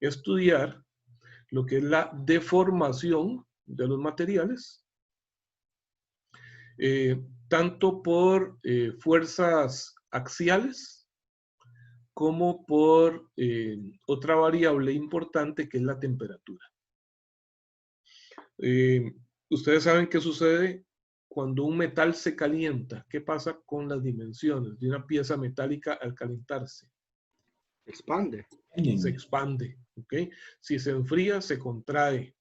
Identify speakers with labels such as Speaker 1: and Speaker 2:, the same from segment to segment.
Speaker 1: estudiar lo que es la deformación de los materiales, tanto por fuerzas axiales como por otra variable importante que es la temperatura. Ustedes saben qué sucede cuando un metal se calienta. ¿Qué pasa con las dimensiones de una pieza metálica al calentarse?
Speaker 2: Expande.
Speaker 1: Se expande, ¿ok? Si se enfría, se contrae.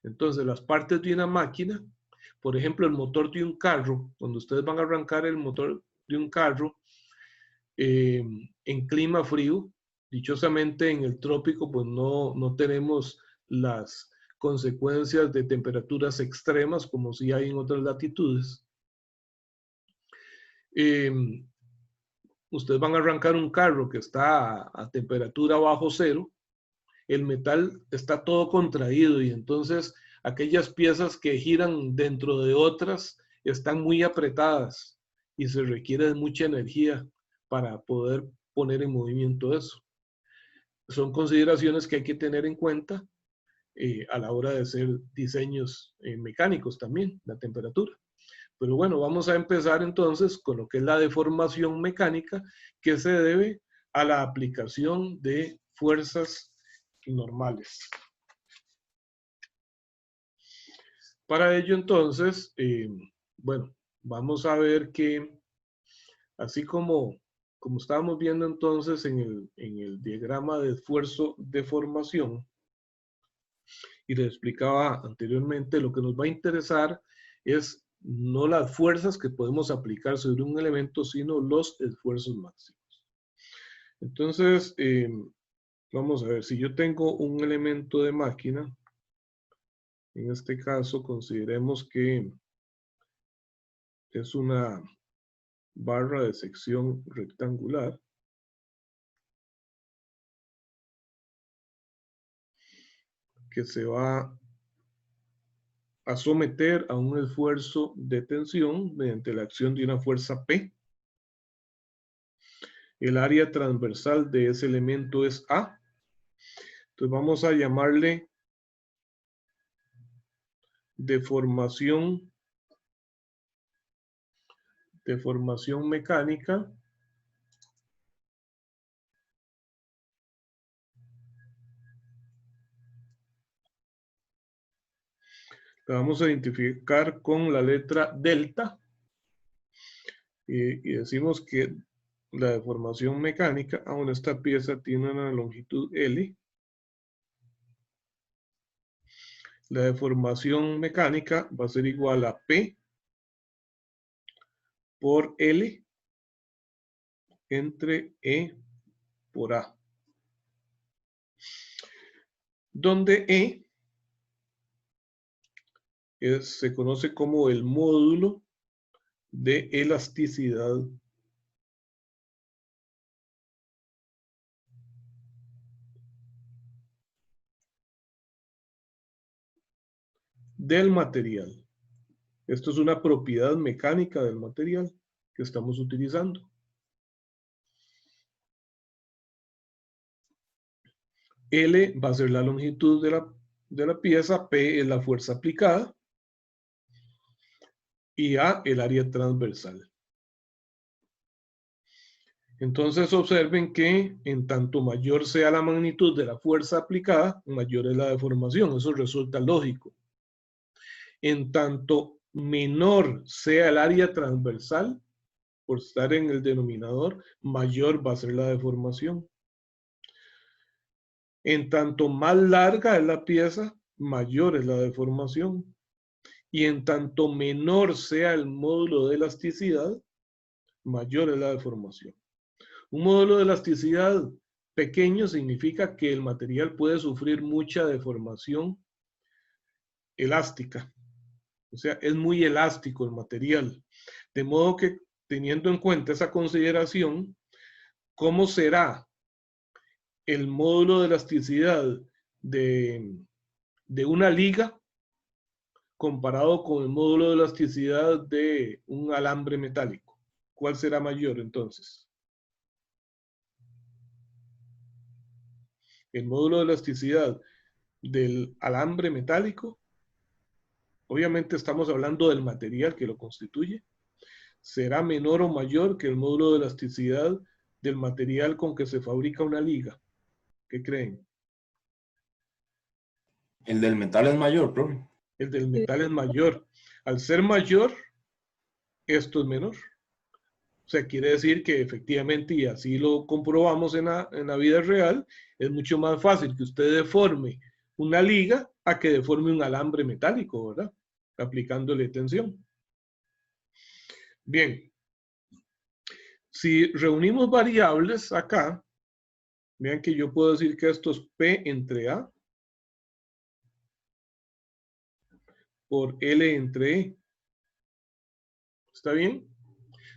Speaker 1: Entonces, las partes de una máquina, por ejemplo, el motor de un carro, cuando ustedes van a arrancar el motor de un carro en clima frío, dichosamente en el trópico, pues no tenemos las consecuencias de temperaturas extremas como si hay en otras latitudes. Ustedes van a arrancar un carro que está a temperatura bajo cero, el metal está todo contraído y entonces aquellas piezas que giran dentro de otras están muy apretadas y se requiere mucha energía para poder poner en movimiento eso. Son consideraciones que hay que tener en cuenta a la hora de hacer diseños mecánicos también, la temperatura. Pero bueno, vamos a empezar entonces con lo que es la deformación mecánica, que se debe a la aplicación de fuerzas normales. Para ello entonces, bueno, vamos a ver que así como estábamos viendo entonces en el diagrama de esfuerzo deformación, y les explicaba anteriormente, lo que nos va a interesar es no las fuerzas que podemos aplicar sobre un elemento, sino los esfuerzos máximos. Entonces, vamos a ver, si yo tengo un elemento de máquina, en este caso consideremos que es una barra de sección rectangular, que se va a someter a un esfuerzo de tensión mediante la acción de una fuerza P. El área transversal de ese elemento es A. Entonces vamos a llamarle deformación mecánica la vamos a identificar con la letra delta y decimos que la deformación mecánica, aún esta pieza tiene una longitud L, la deformación mecánica va a ser igual a P por L entre E por A, donde se conoce como el módulo de elasticidad del material. Esto es una propiedad mecánica del material que estamos utilizando. L va a ser la longitud de la pieza, P es la fuerza aplicada y A el área transversal. Entonces observen que en tanto mayor sea la magnitud de la fuerza aplicada, mayor es la deformación. Eso resulta lógico. En tanto menor sea el área transversal, por estar en el denominador, mayor va a ser la deformación. En tanto más larga es la pieza, mayor es la deformación. Y en tanto menor sea el módulo de elasticidad, mayor es la deformación. Un módulo de elasticidad pequeño significa que el material puede sufrir mucha deformación elástica. O sea, es muy elástico el material. De modo que, teniendo en cuenta esa consideración, ¿cómo será el módulo de elasticidad de una liga comparado con el módulo de elasticidad de un alambre metálico? ¿Cuál será mayor entonces? el módulo de elasticidad del alambre metálico, obviamente estamos hablando del material que lo constituye, será menor o mayor que el módulo de elasticidad del material con que se fabrica una liga. ¿Qué creen?
Speaker 3: El del metal es mayor, profe.
Speaker 1: El del metal es mayor. Al ser mayor, esto es menor. O sea, quiere decir que efectivamente, y así lo comprobamos en la vida real, es mucho más fácil que usted deforme una liga a que deforme un alambre metálico, ¿verdad? Aplicándole tensión. Bien. Si reunimos variables acá, vean que yo puedo decir que esto es P entre A por L entre E. ¿Está bien?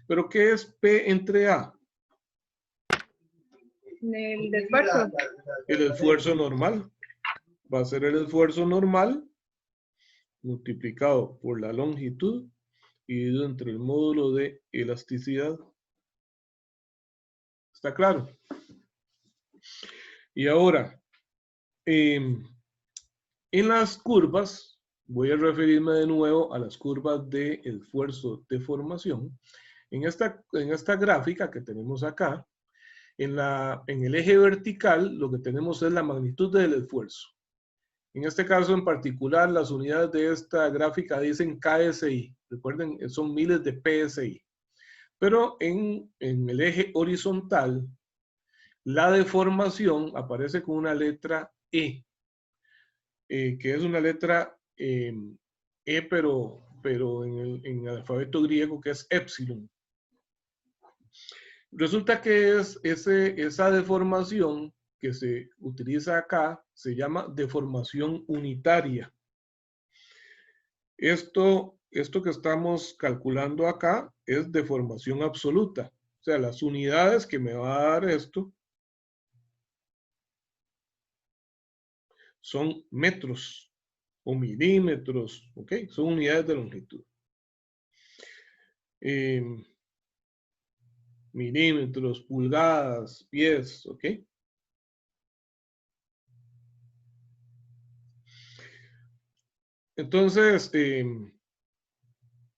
Speaker 1: ¿Pero qué es P entre A?
Speaker 4: El esfuerzo.
Speaker 1: El esfuerzo normal. Va a ser el esfuerzo normal multiplicado por la longitud dividido entre el módulo de elasticidad. ¿Está claro? Y ahora, en las curvas, voy a referirme de nuevo a las curvas de esfuerzo de formación. En esta gráfica que tenemos acá, en el eje vertical, lo que tenemos es la magnitud del esfuerzo. En este caso en particular, las unidades de esta gráfica dicen KSI. Recuerden, son miles de PSI. Pero en el eje horizontal, la deformación aparece con una letra E, que es una letra E, pero en el alfabeto griego, que es epsilon. Resulta que esa deformación que se utiliza acá se llama deformación unitaria. Esto que estamos calculando acá es deformación absoluta. O sea, las unidades que me va a dar esto son metros o milímetros, ¿ok? Son unidades de longitud. Milímetros, pulgadas, pies, ¿ok? Entonces,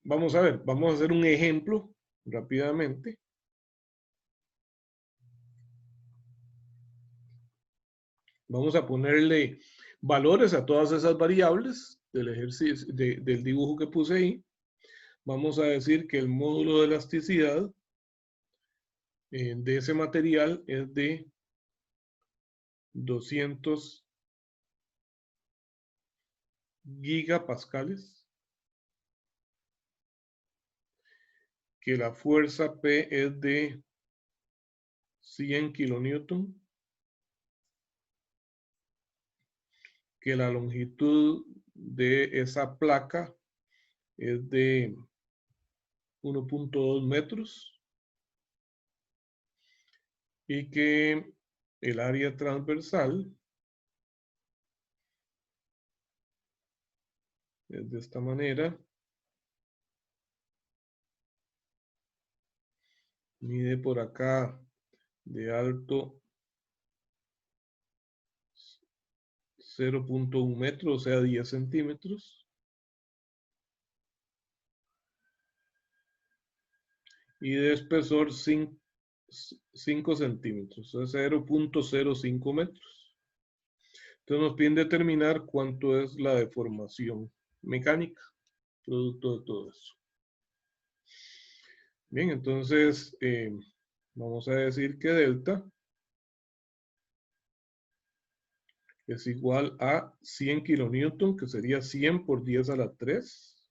Speaker 1: vamos a ver, vamos a hacer un ejemplo rápidamente. Vamos a ponerle valores a todas esas variables del ejercicio, del dibujo que puse ahí. Vamos a decir que el módulo de elasticidad de ese material es de 200 gigapascales. Que la fuerza P es de 100 kilonewton. Que la longitud de esa placa es de 1.2 metros y que el área transversal es de esta manera. Mide por acá de alto 0.1 metro, o sea 10 centímetros. Y de espesor 5 centímetros, o sea 0.05 metros. Entonces nos piden determinar cuánto es la deformación mecánica, producto de todo eso. Bien, entonces vamos a decir que delta es igual a 100 kilonewton, que sería 100 por 10 a la 3,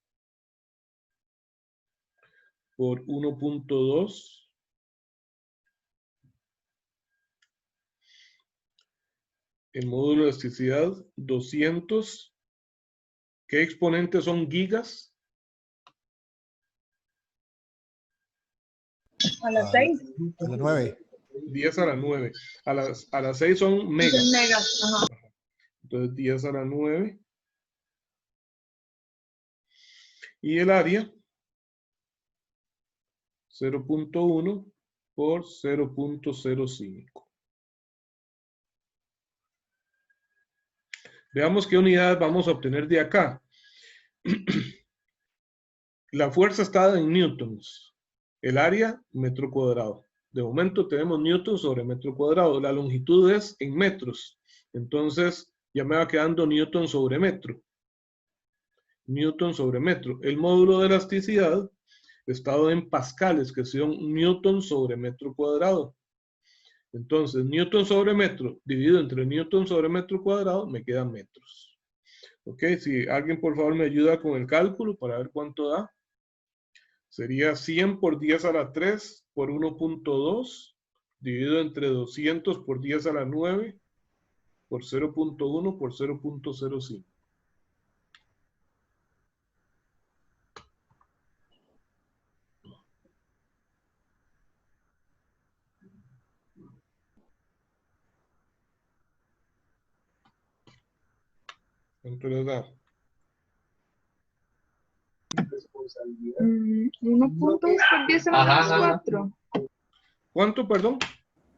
Speaker 1: por 1.2, el módulo de elasticidad 200. ¿Qué exponentes son gigas?
Speaker 4: A las 6.
Speaker 5: A las 9.
Speaker 1: 10 a la 9. A las 6 son megas.
Speaker 4: Megas. Ajá.
Speaker 1: Entonces 10 a la 9. Y el área 0.1 por 0.05. Veamos qué unidades vamos a obtener de acá. La fuerza está en newtons. El área, metro cuadrado. De momento tenemos newton sobre metro cuadrado. La longitud es en metros. Entonces ya me va quedando newton sobre metro. Newton sobre metro. El módulo de elasticidad está en pascales, que son newton sobre metro cuadrado. Entonces, newton sobre metro dividido entre newton sobre metro cuadrado me quedan metros. Ok, si alguien por favor me ayuda con el cálculo para ver cuánto da. Sería 100 por 10 a la 3 por 1.2 dividido entre 200 por 10 a la 9 por 0.1 por 0.05. ¿Cuánto les da?
Speaker 4: 1.2 por 10 a la menos 4.
Speaker 1: ¿Cuánto, perdón?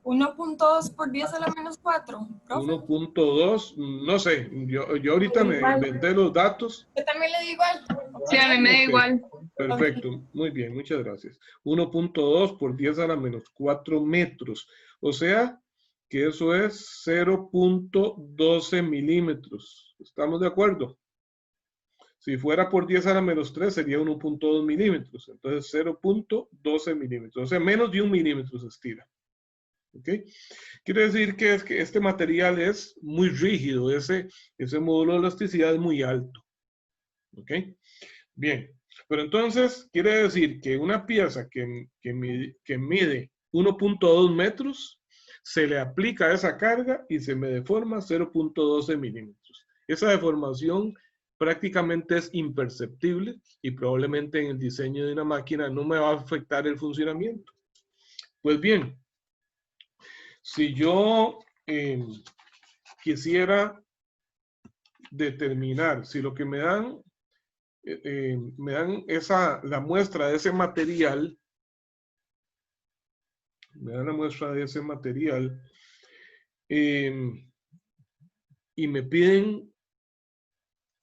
Speaker 5: 1.2 por 10 a la menos 4, profe.
Speaker 1: 1.2, no sé, yo ahorita me inventé los datos.
Speaker 5: Yo también le digo igual.
Speaker 4: Sí, a mí me da
Speaker 1: Ok,
Speaker 4: igual.
Speaker 1: perfecto, muy bien, muchas gracias. 1.2 por 10 a la menos 4 metros, o sea que eso es 0.12 milímetros. ¿Estamos de acuerdo? Si fuera por 10 a la menos 3 sería 1.2 milímetros, entonces 0.12 milímetros, o sea, menos de 1 milímetro se estira. ¿Ok? Quiere decir que, es que este material es muy rígido, ese módulo de elasticidad es muy alto. ¿Ok? Bien, pero entonces quiere decir que una pieza que mide 1.2 metros, se le aplica esa carga y se me deforma 0.12 milímetros. Esa deformación prácticamente es imperceptible y probablemente en el diseño de una máquina no me va a afectar el funcionamiento. Pues bien, si yo quisiera determinar si lo que me dan la muestra de ese material, y me piden,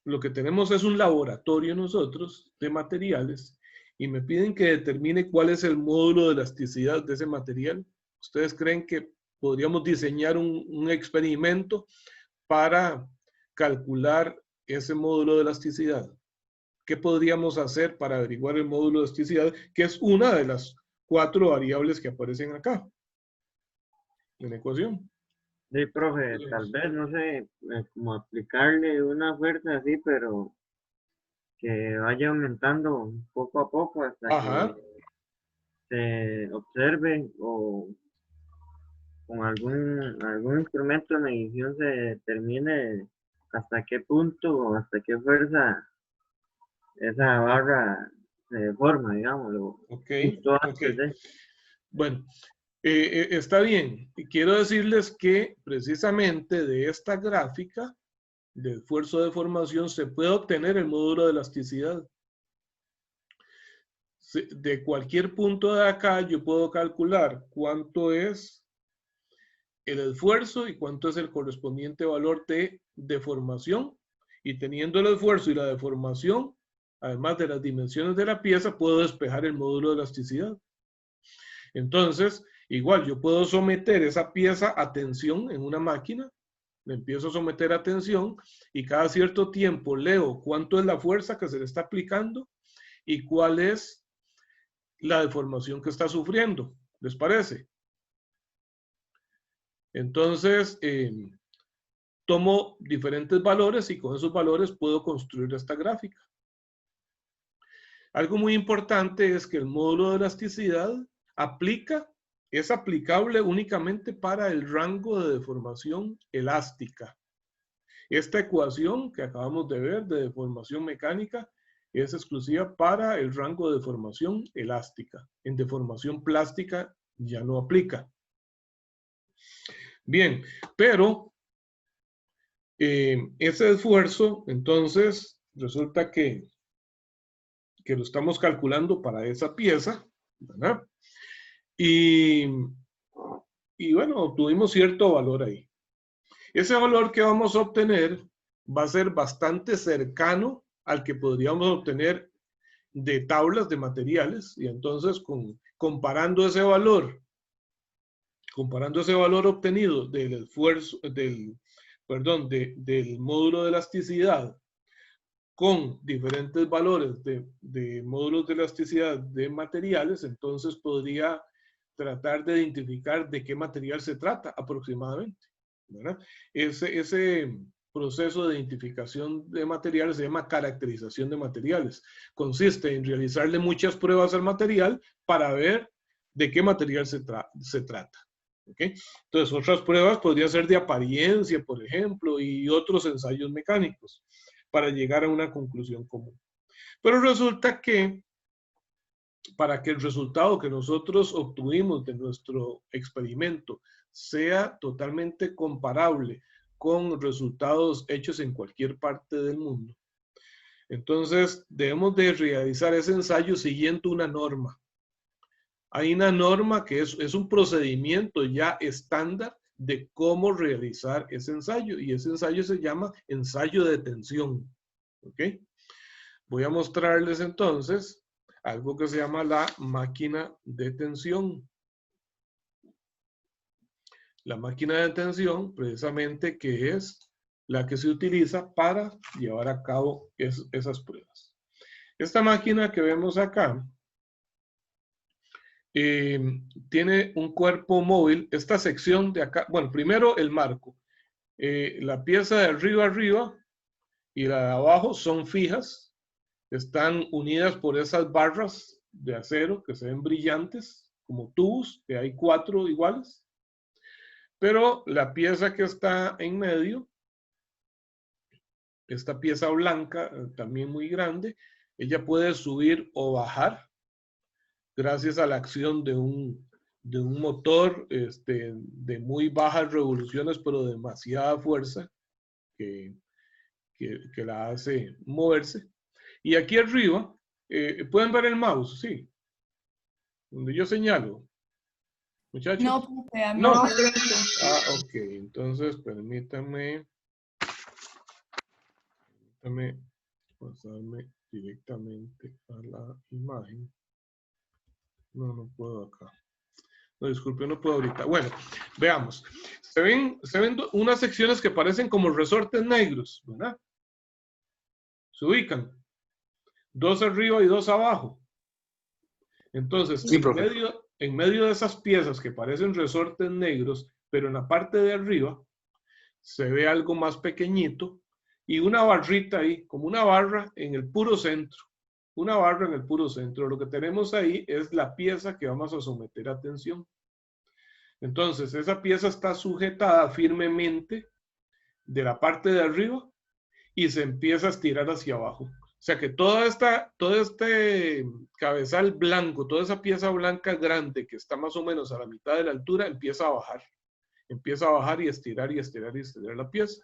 Speaker 1: lo que tenemos es un laboratorio nosotros de materiales, y me piden que determine cuál es el módulo de elasticidad de ese material. ¿Ustedes creen que podríamos diseñar un experimento para calcular ese módulo de elasticidad? ¿Qué podríamos hacer para averiguar el módulo de elasticidad, que es una de las 4 variables que aparecen acá en la ecuación?
Speaker 2: Sí, profe, tal vez, no sé, como aplicarle una fuerza así, pero que vaya aumentando poco a poco hasta
Speaker 1: Ajá,
Speaker 2: que se observe o con algún instrumento de medición se determine hasta qué punto o hasta qué fuerza esa barra se deforma, digámoslo,
Speaker 1: ok,
Speaker 2: justo
Speaker 1: ok.
Speaker 2: antes de.
Speaker 1: Bueno, está bien. Y quiero decirles que precisamente de esta gráfica de esfuerzo de deformación se puede obtener el módulo de elasticidad. De cualquier punto de acá yo puedo calcular cuánto es el esfuerzo y cuánto es el correspondiente valor de deformación. Y teniendo el esfuerzo y la deformación, además de las dimensiones de la pieza, puedo despejar el módulo de elasticidad. Entonces, igual yo puedo someter esa pieza a tensión en una máquina, le empiezo a someter a tensión y cada cierto tiempo leo cuánto es la fuerza que se le está aplicando y cuál es la deformación que está sufriendo. ¿Les parece? Entonces, tomo diferentes valores y con esos valores puedo construir esta gráfica. Algo muy importante es que el módulo de elasticidad es aplicable únicamente para el rango de deformación elástica. Esta ecuación que acabamos de ver de deformación mecánica es exclusiva para el rango de deformación elástica. En deformación plástica ya no aplica. Bien, pero ese esfuerzo, entonces, resulta que lo estamos calculando para esa pieza, ¿verdad? Y bueno, obtuvimos cierto valor ahí. Ese valor que vamos a obtener va a ser bastante cercano al que podríamos obtener de tablas de materiales, y entonces comparando ese valor obtenido del esfuerzo, del módulo de elasticidad con diferentes valores de módulos de elasticidad de materiales, entonces podría tratar de identificar de qué material se trata aproximadamente, ¿verdad? Ese proceso de identificación de materiales se llama caracterización de materiales. Consiste en realizarle muchas pruebas al material para ver de qué material se trata. ¿Okay? Entonces, otras pruebas podrían ser de apariencia, por ejemplo, y otros ensayos mecánicos para llegar a una conclusión común. Pero resulta que para que el resultado que nosotros obtuvimos de nuestro experimento sea totalmente comparable con resultados hechos en cualquier parte del mundo, entonces debemos de realizar ese ensayo siguiendo una norma. Hay una norma que es un procedimiento ya estándar de cómo realizar ese ensayo, y ese ensayo se llama ensayo de tensión. ¿Ok? Voy a mostrarles entonces algo que se llama la máquina de tensión. La máquina de tensión, precisamente, que es la que se utiliza para llevar a cabo esas pruebas. Esta máquina que vemos acá tiene un cuerpo móvil. Esta sección de acá, bueno, primero el marco. La pieza de arriba y la de abajo son fijas. Están unidas por esas barras de acero que se ven brillantes, como tubos, que hay 4 iguales. Pero la pieza que está en medio, esta pieza blanca, también muy grande, ella puede subir o bajar gracias a la acción de un motor de muy bajas revoluciones, pero de demasiada fuerza que la hace moverse. Y aquí arriba, ¿pueden ver el mouse? Sí. Donde yo señalo. Muchachos.
Speaker 5: No, profe,
Speaker 1: No.
Speaker 4: No, profe.
Speaker 1: Ah, ok. Entonces, permítame pasarme directamente a la imagen. No puedo acá. No, disculpe, no puedo ahorita. Bueno, veamos. Se ven unas secciones que parecen como resortes negros, ¿verdad? Se ubican. 2 arriba y 2 abajo. Entonces,
Speaker 6: Sí, profe.
Speaker 1: en medio de esas piezas que parecen resortes negros, pero en la parte de arriba se ve algo más pequeñito y una barrita ahí, como una barra en el puro centro. Una barra en el puro centro. Lo que tenemos ahí es la pieza que vamos a someter a tensión. Entonces, esa pieza está sujetada firmemente de la parte de arriba y se empieza a estirar hacia abajo. O sea que todo este cabezal blanco, toda esa pieza blanca grande que está más o menos a la mitad de la altura, empieza a bajar. Empieza a bajar y estirar y estirar y estirar la pieza.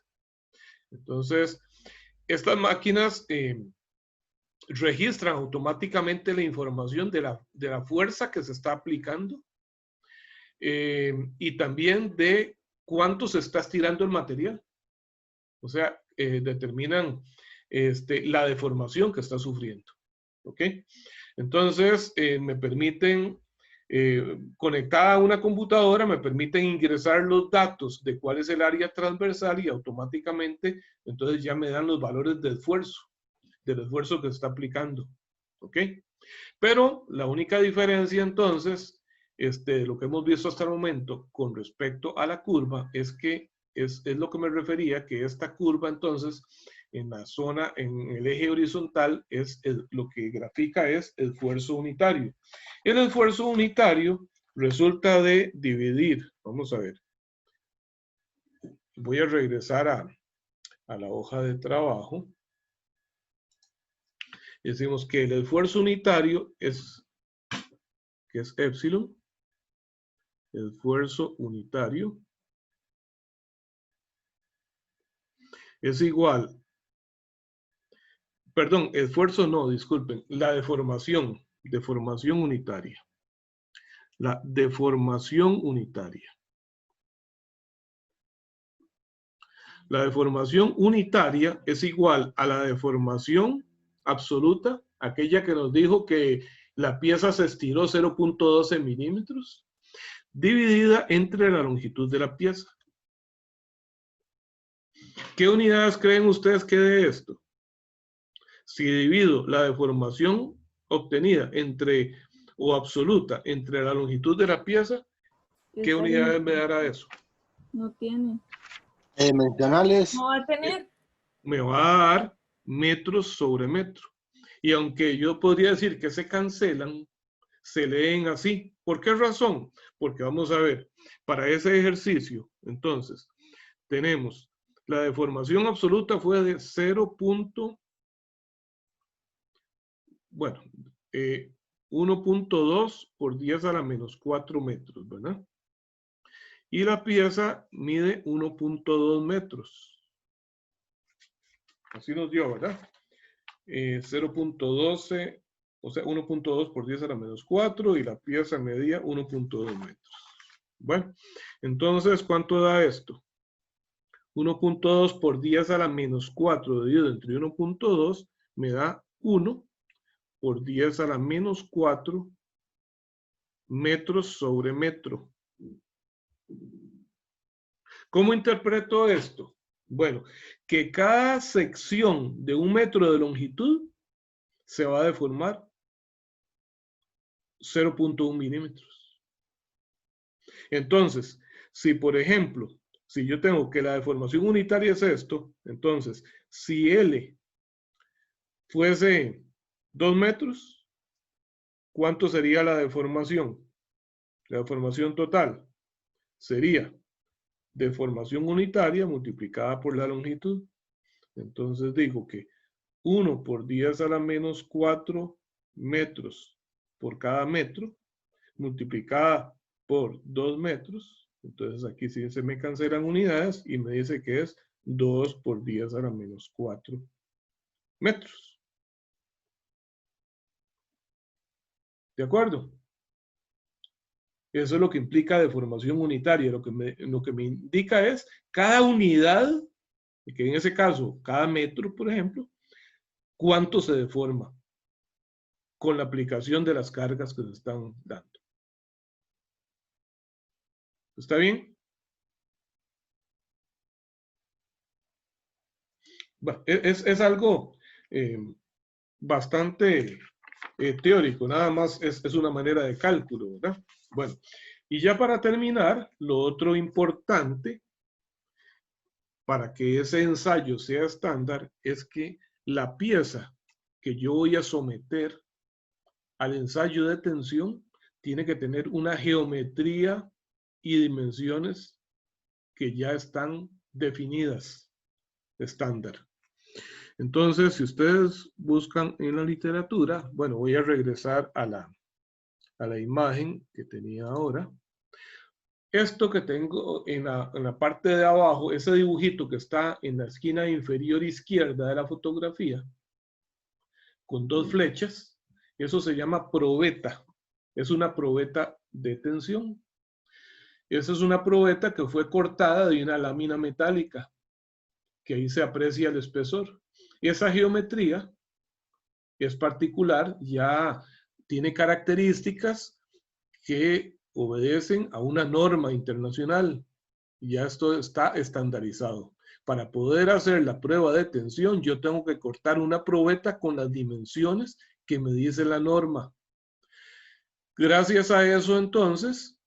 Speaker 1: Entonces, estas máquinas registran automáticamente la información de la fuerza que se está aplicando y también de cuánto se está estirando el material. O sea, determinan la deformación que está sufriendo. ¿Ok? Entonces, me permiten, conectada a una computadora, me permiten ingresar los datos de cuál es el área transversal y automáticamente, entonces ya me dan los valores del esfuerzo que se está aplicando. ¿Ok? Pero la única diferencia entonces, de lo que hemos visto hasta el momento con respecto a la curva, es que es lo que me refería, que esta curva entonces en la zona, en el eje horizontal, lo que grafica es el esfuerzo unitario. El esfuerzo unitario resulta de dividir, vamos a ver, voy a regresar a la hoja de trabajo. Decimos que el esfuerzo unitario es epsilon, el esfuerzo unitario es igual, perdón, esfuerzo no, disculpen, la deformación unitaria. La deformación unitaria. La deformación unitaria es igual a la deformación absoluta, aquella que nos dijo que la pieza se estiró 0.12 milímetros, dividida entre la longitud de la pieza. ¿Qué unidades creen ustedes que de esto? Si divido la deformación obtenida entre, o absoluta, entre la longitud de la pieza, ¿qué unidades me dará eso?
Speaker 4: No tiene.
Speaker 6: Dimensionales.
Speaker 5: No va a tener.
Speaker 1: Me va a dar metros sobre metro. Y aunque yo podría decir que se cancelan, se leen así. ¿Por qué razón? Porque vamos a ver, para ese ejercicio, entonces, tenemos la deformación absoluta fue de 1.2 por 10 a la menos 4 metros, ¿verdad? Y la pieza mide 1.2 metros. Así nos dio, ¿verdad? 0.12, o sea, 1.2 por 10 a la menos 4 y la pieza medía 1.2 metros. Bueno, entonces, ¿cuánto da esto? 1.2 por 10 a la menos 4 dividido entre 1.2 me da 1 por 10 a la menos 4 metros sobre metro. ¿Cómo interpreto esto? Bueno, que cada sección de 1 metro de longitud se va a deformar 0.1 milímetros. Entonces, si por ejemplo, si yo tengo que la deformación unitaria es esto, entonces, si L fuese 2 metros, ¿cuánto sería la deformación? La deformación total sería deformación unitaria multiplicada por la longitud. Entonces digo que 1 por 10 a la menos 4 metros por cada metro, multiplicada por 2 metros. Entonces aquí sí se me cancelan unidades y me dice que es 2 por 10 a la menos 4 metros. ¿De acuerdo? Eso es lo que implica deformación unitaria. Lo que me indica es cada unidad, que en ese caso, cada metro, por ejemplo, cuánto se deforma con la aplicación de las cargas que se están dando. ¿Está bien? Bueno, es algo bastante teórico, nada más es una manera de cálculo, ¿verdad? Bueno, y ya para terminar, lo otro importante para que ese ensayo sea estándar es que la pieza que yo voy a someter al ensayo de tensión tiene que tener una geometría y dimensiones que ya están definidas estándar. Entonces, si ustedes buscan en la literatura, bueno, voy a regresar a la imagen que tenía ahora. Esto que tengo en la parte de abajo, ese dibujito que está en la esquina inferior izquierda de la fotografía, con 2 flechas, eso se llama probeta. Es una probeta de tensión. Esa es una probeta que fue cortada de una lámina metálica, que ahí se aprecia el espesor. Esa geometría es particular, ya tiene características que obedecen a una norma internacional. Ya esto está estandarizado. Para poder hacer la prueba de tensión, yo tengo que cortar una probeta con las dimensiones que me dice la norma. Gracias a eso, entonces,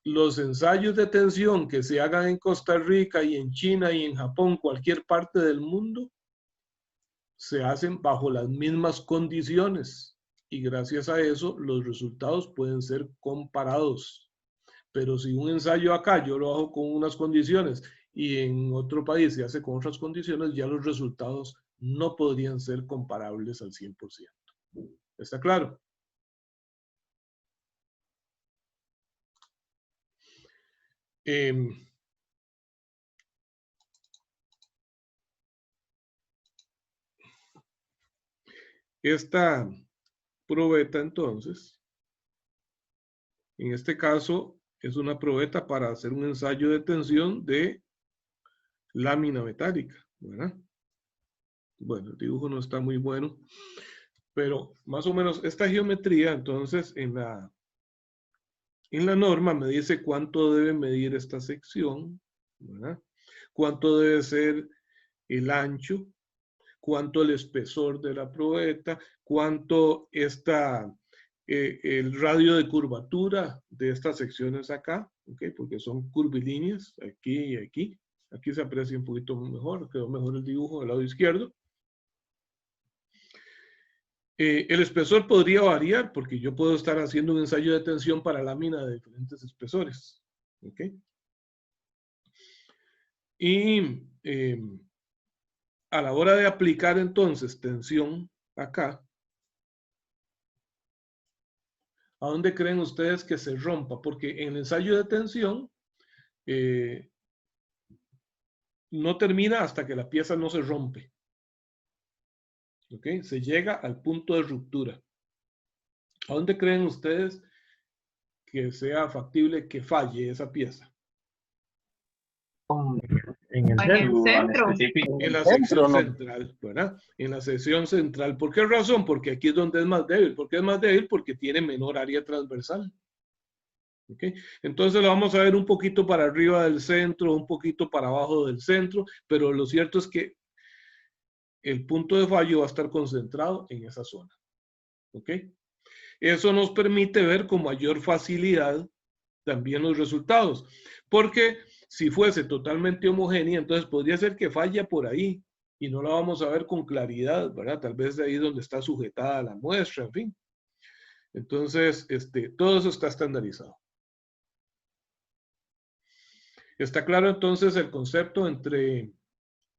Speaker 1: los ensayos de tensión que se hagan en Costa Rica y en China y en Japón, cualquier parte del mundo, se hacen bajo las mismas condiciones. Y gracias a eso, los resultados pueden ser comparados. Pero si un ensayo acá yo lo hago con unas condiciones y en otro país se hace con otras condiciones, ya los resultados no podrían ser comparables al 100%. ¿Está claro? Esta probeta, entonces, en este caso, es una probeta para hacer un ensayo de tensión de lámina metálica, ¿verdad? Bueno, el dibujo no está muy bueno, pero más o menos esta geometría, entonces en la norma me dice cuánto debe medir esta sección, ¿verdad? Cuánto debe ser el ancho, cuánto el espesor de la probeta, cuánto está el radio de curvatura de estas secciones acá, ¿okay? Porque son curvilíneas, aquí y aquí. Aquí se aprecia un poquito mejor, quedó mejor el dibujo del lado izquierdo. El espesor podría variar porque yo puedo estar haciendo un ensayo de tensión para lámina de diferentes espesores. ¿Ok? Y a la hora de aplicar entonces tensión acá, ¿a dónde creen ustedes que se rompa? Porque en el ensayo de tensión no termina hasta que la pieza no se rompe. ¿Ok? Se llega al punto de ruptura. ¿A dónde creen ustedes que sea factible que falle esa pieza?
Speaker 2: En el
Speaker 4: En el centro.
Speaker 1: En la
Speaker 6: Centro,
Speaker 1: sección
Speaker 6: ¿no?
Speaker 1: central, ¿verdad? En la sección central. ¿Por qué razón? Porque aquí es donde es más débil. ¿Por qué es más débil? Porque tiene menor área transversal. ¿Ok? Entonces lo vamos a ver un poquito para arriba del centro, un poquito para abajo del centro, pero lo cierto es que el punto de fallo va a estar concentrado en esa zona. ¿Ok? Eso nos permite ver con mayor facilidad también los resultados. Porque si fuese totalmente homogénea, entonces podría ser que falla por ahí y no la vamos a ver con claridad, ¿verdad? Tal vez de ahí donde está sujetada la muestra, en fin. Entonces, todo eso está estandarizado. ¿Está claro entonces el concepto entre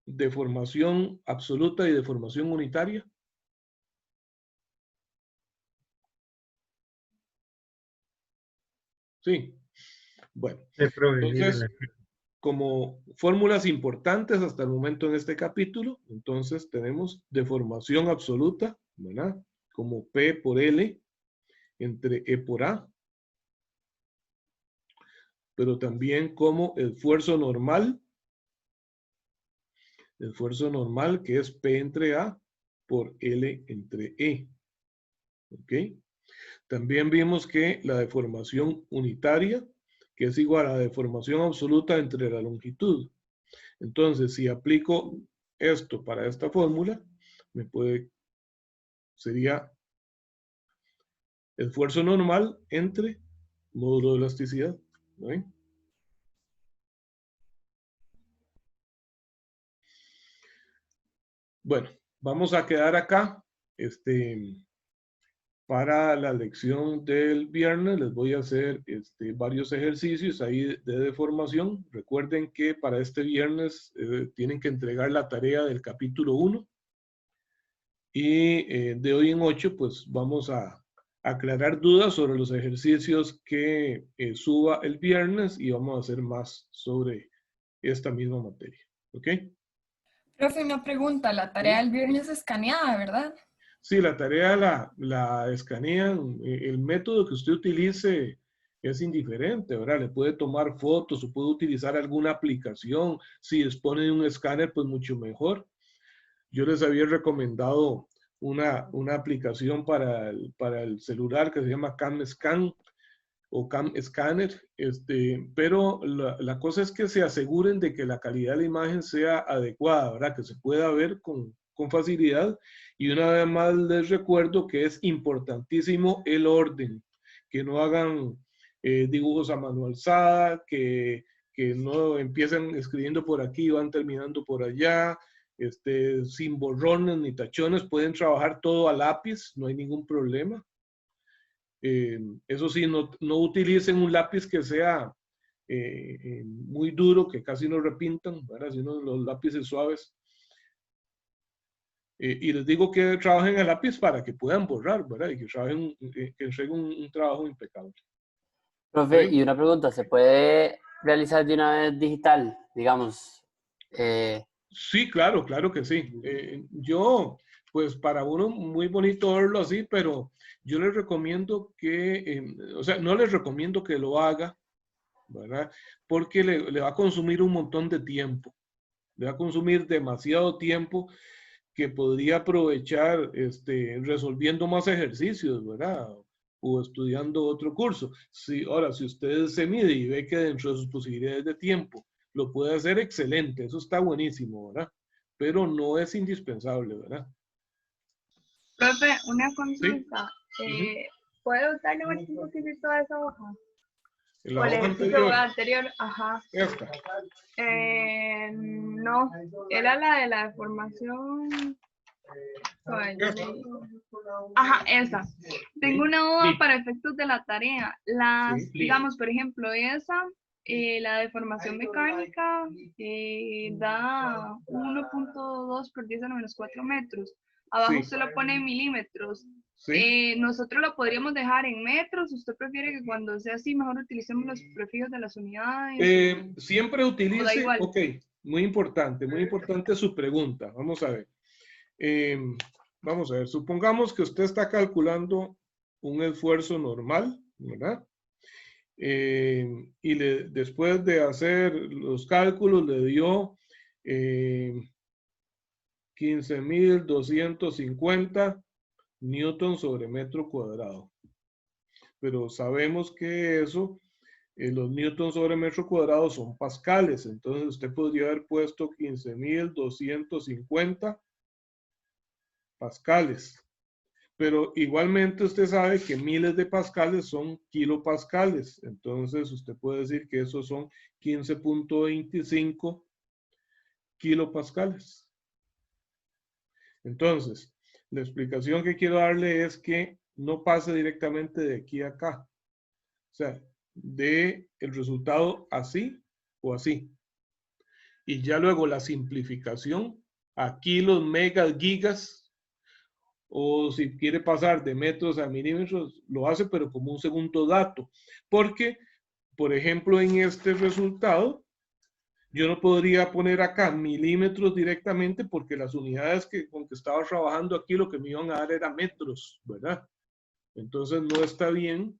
Speaker 1: deformación absoluta y deformación unitaria? Sí. Bueno, entonces, como fórmulas importantes hasta el momento en este capítulo, entonces tenemos deformación absoluta, ¿verdad? Como P por L entre E por A, pero también como el esfuerzo normal que es P entre A por L entre E. ¿Ok? También vimos que la deformación unitaria, que es igual a la deformación absoluta entre la longitud. Entonces, si aplico esto para esta fórmula, sería el esfuerzo normal entre módulo de elasticidad. ¿No? Bueno, vamos a quedar acá. Para la lección del viernes les voy a hacer varios ejercicios ahí de deformación. Recuerden que para este viernes tienen que entregar la tarea del capítulo 1. Y de hoy en 8, pues vamos a aclarar dudas sobre los ejercicios que suba el viernes y vamos a hacer más sobre esta misma materia. ¿Ok?
Speaker 5: Profe, una pregunta. La tarea del viernes es escaneada, ¿verdad?
Speaker 1: Sí, la tarea la escanean. El método que usted utilice es indiferente, ¿verdad? Le puede tomar fotos o puede utilizar alguna aplicación. Si dispone de un escáner, pues mucho mejor. Yo les había recomendado una aplicación para el celular que se llama CamScan o CamScanner, pero la cosa es que se aseguren de que la calidad de la imagen sea adecuada, ¿verdad? Que se pueda ver con facilidad. Y una vez más les recuerdo que es importantísimo el orden, que no hagan dibujos a mano alzada, que no empiecen escribiendo por aquí y van terminando por allá, sin borrones ni tachones, pueden trabajar todo a lápiz, no hay ningún problema. Eso sí, no utilicen un lápiz que sea muy duro, que casi no repintan, ¿verdad? Sino los lápices suaves. Y les digo que trabajen el lápiz para que puedan borrar, ¿verdad? Y que trabajen, que entreguen un trabajo impecable.
Speaker 7: Profe, y una pregunta, ¿se puede realizar de una vez digital, digamos?
Speaker 1: Sí, claro que sí. Yo, pues para uno muy bonito verlo así, pero yo les recomiendo que, o sea, no les recomiendo que lo haga, ¿verdad? Porque le va a consumir un montón de tiempo. Le va a consumir demasiado tiempo que podría aprovechar resolviendo más ejercicios, ¿verdad? O estudiando otro curso. Ahora, si usted se mide y ve que dentro de sus posibilidades de tiempo lo puede hacer, excelente, eso está buenísimo, ¿verdad? Pero no es indispensable, ¿verdad?
Speaker 4: Profe, una consulta.
Speaker 1: Ujú.
Speaker 4: ¿Puedo darle un poquitito a esa hoja?
Speaker 1: La
Speaker 4: ¿O
Speaker 1: hoja
Speaker 4: el ejercicio
Speaker 1: anterior,
Speaker 4: anterior? Ajá.
Speaker 1: esta.
Speaker 4: No, era la de la deformación. Ay, ya leí. Ajá, esa. Tengo una duda para efectos de la tarea.
Speaker 1: Sí.
Speaker 4: Digamos, por ejemplo, esa, la deformación mecánica da 1.2 por 10 a la menos 4 metros. Abajo
Speaker 1: Sí.
Speaker 4: usted lo pone en milímetros.
Speaker 1: Sí.
Speaker 4: Nosotros lo podríamos dejar en metros. ¿Usted prefiere que cuando sea así, mejor utilicemos los prefijos de las unidades?
Speaker 1: Siempre utilice,
Speaker 4: igual.
Speaker 1: ok, muy importante su pregunta. Vamos a ver. Vamos a ver, supongamos que usted está calculando un esfuerzo normal, ¿verdad? Y después de hacer los cálculos le dio 15.250 newtons sobre metro cuadrado. Pero sabemos que eso, los newtons sobre metro cuadrado son pascales, entonces usted podría haber puesto 15.250 pascales. Pero igualmente usted sabe que miles de pascales son kilopascales. Entonces usted puede decir que esos son 15.25 kilopascales. Entonces, la explicación que quiero darle es que no pase directamente de aquí a acá. O sea, de el resultado así o así. Y ya luego la simplificación a kilos, megas, gigas, o si quiere pasar de metros a milímetros, lo hace, pero como un segundo dato. Porque, por ejemplo, en este resultado, yo no podría poner acá milímetros directamente porque las unidades con que estaba trabajando aquí lo que me iban a dar era metros, ¿verdad? Entonces no está bien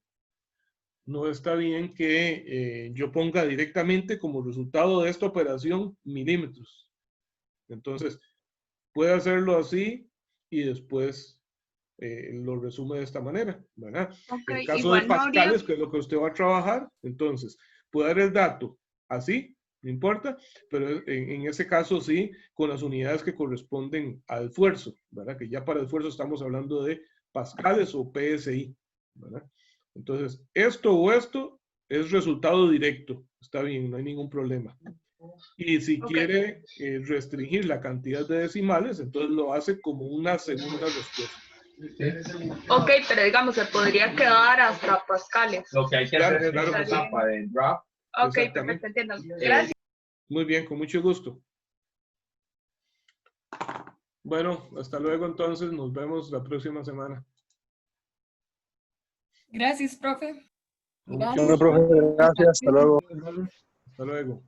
Speaker 1: que yo ponga directamente como resultado de esta operación milímetros. Entonces, puede hacerlo así y después lo resume de esta manera, ¿verdad?
Speaker 4: Okay,
Speaker 1: En caso
Speaker 4: igual
Speaker 1: de
Speaker 4: no habría...
Speaker 1: pascales, que es lo que usted va a trabajar, entonces puede dar el dato así, no importa, pero en ese caso sí, con las unidades que corresponden al esfuerzo, ¿verdad? Que ya para el esfuerzo estamos hablando de pascales o PSI, ¿verdad? Entonces, esto o esto es resultado directo, está bien, no hay ningún problema. Y si quiere restringir la cantidad de decimales, entonces lo hace como una segunda respuesta.
Speaker 4: Ok, pero digamos, se podría quedar hasta pascales.
Speaker 3: Lo que hay que
Speaker 1: Claro,
Speaker 3: hacer es
Speaker 1: claro
Speaker 3: una
Speaker 1: que sí.
Speaker 3: etapa de drop.
Speaker 4: Ok,
Speaker 1: Exactamente.
Speaker 4: perfecto, entiendo. Gracias.
Speaker 1: Muy bien, con mucho gusto. Bueno, hasta luego entonces, nos vemos la próxima semana.
Speaker 5: Gracias, profe.
Speaker 6: Bueno, profe, gracias. Hasta luego.
Speaker 1: Hasta luego.